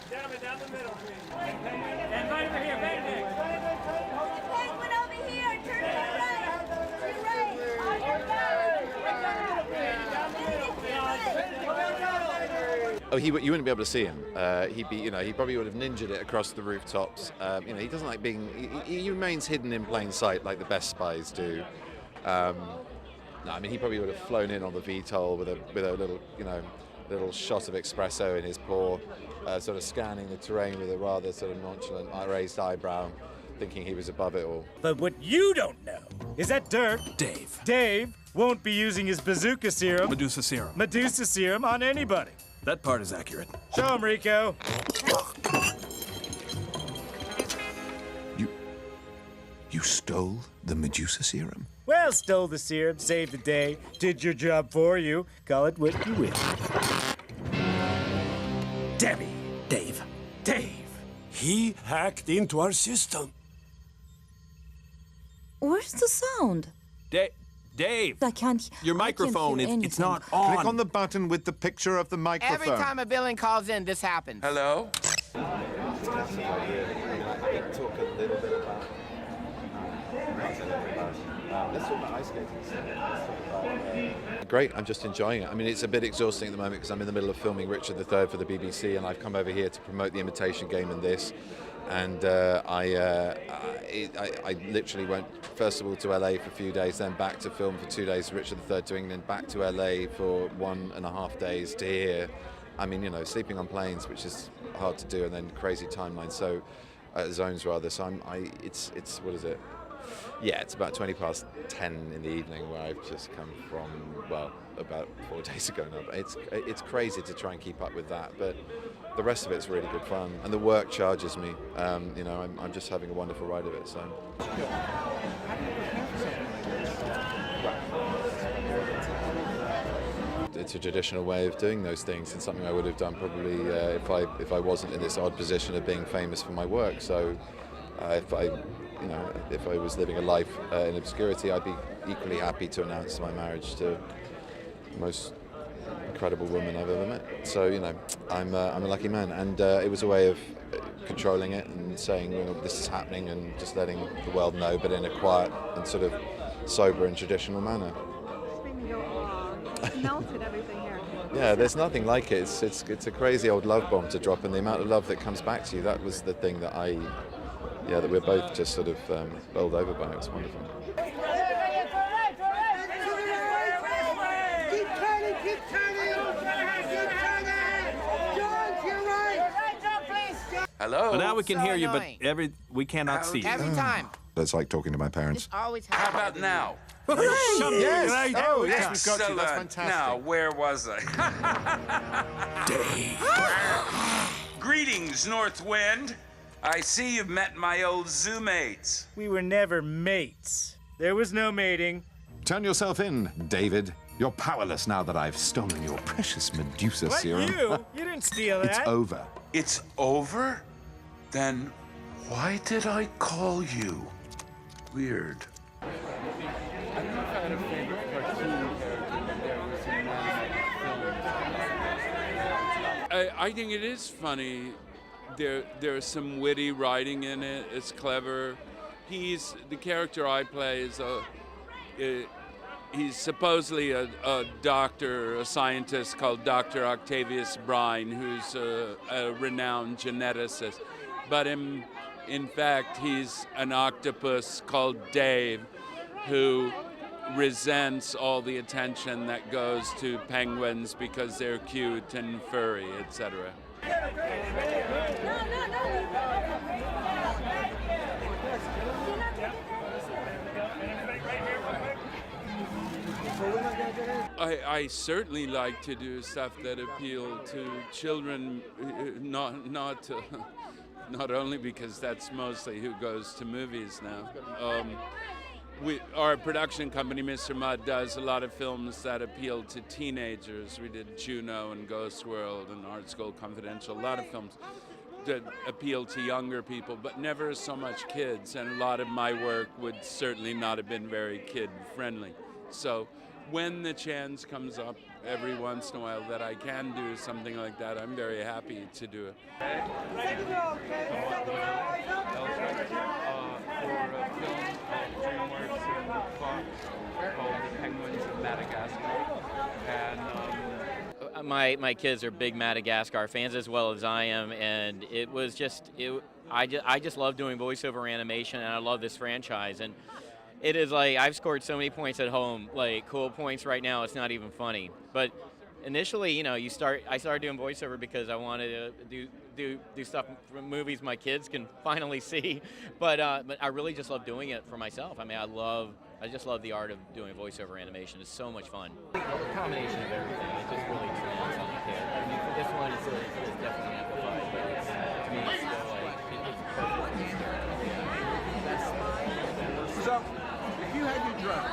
Gentlemen, down the middle, please. And right over here, Benedict. Penguin over here, turn to your right. To your right. On your right. Oh, you wouldn't be able to see him. He'd be, he probably would have ninja'd it across the rooftops. He doesn't like being. He remains hidden in plain sight, like the best spies do. No, I mean, he probably would have flown in on the VTOL with a little, little shot of espresso in his paw, sort of scanning the terrain with a rather sort of nonchalant, raised eyebrow, thinking he was above it all. But what you don't know is that Dirk, Dave won't be using his bazooka serum, Medusa serum. Medusa serum, on anybody. That part is accurate. Show him, Rico. You stole the Medusa serum? Well, stole the serum, saved the day, did your job for you. Call it what you will. Debbie. Dave. He hacked into our system. Where's the sound? Dave. I can't. Your microphone, I can't hear it's not on. Click on the button with the picture of the microphone. Every time a villain calls in, this happens. Hello? Talk a little bit about. Let's talk about ice skating. Great, I'm just enjoying it. I mean, it's a bit exhausting at the moment because I'm in the middle of filming Richard III for the BBC, and I've come over here to promote The Imitation Game and this. And I literally went, first of all, to LA for a few days, then back to film for 2 days, Richard III to England, back to LA for 1.5 days to here. I mean, sleeping on planes, which is hard to do, and then crazy timelines, so zones rather. So it's what is it? Yeah, it's about 10 in the evening where I've just come from, well, about 4 days ago now. But it's crazy to try and keep up with that, but the rest of it's really good fun. And the work charges me. I'm just having a wonderful ride of it. So. It's a traditional way of doing those things, and something I would have done probably if I wasn't in this odd position of being famous for my work. So if I was living a life in obscurity, I'd be equally happy to announce my marriage to the most incredible woman I've ever met. So, I'm a lucky man, and it was a way of controlling it and saying, this is happening, and just letting the world know, but in a quiet and sort of sober and traditional manner. Melted everything here. Yeah, there's nothing like it. It's a crazy old love bomb to drop, and the amount of love that comes back to you, that was the thing that that we're both just sort of bowled over by. It was wonderful. Hello. Well, now we can hear you, but we cannot see you. Every time. That's like talking to my parents. This always How happens. about now? Yes! Oh, yes, we've got you. That's Excellent. fantastic. Now, where was I? Greetings, North Wind. I see you've met my old zoo mates. We were never mates. There was no mating. Turn yourself in, David. You're powerless now that I've stolen your precious Medusa What, serum. you? You didn't steal that. It's over. It's over? Then why did I call you? Weird. I don't know if I had a favorite cartoon character, but there was some I think it is funny. There's some witty writing in it. It's clever. The character I play is he's supposedly a doctor, a scientist called Dr. Octavius Brine, who's a renowned geneticist. But in fact, he's an octopus called Dave, who resents all the attention that goes to penguins because they're cute and furry, etc. I certainly like to do stuff that appeal to children, not only because that's mostly who goes to movies now. Our production company, Mr. Mudd, does a lot of films that appeal to teenagers. We did Juno and Ghost World and Art School Confidential, a lot of films that appeal to younger people, but never so much kids. And a lot of my work would certainly not have been very kid-friendly. So when the chance comes up, every once in a while that I can do something like that, I'm very happy to do it. For a film of DreamWorks and Fox called The Penguins of Madagascar. And my kids are big Madagascar fans as well as I am, and it was just I just love doing voiceover animation, and I love this franchise. And it is like I've scored so many points at home, like cool points right now. It's not even funny. But initially, you know, I started doing voiceover because I wanted to do stuff from movies my kids can finally see. But I really just love doing it for myself. I mean, I just love the art of doing voiceover animation. It's so much fun. The combination of everything, it just really lands on the kid. I mean, for this one, it's definitely amplified, but to me, it's still like it's perfect. So, if you had your drone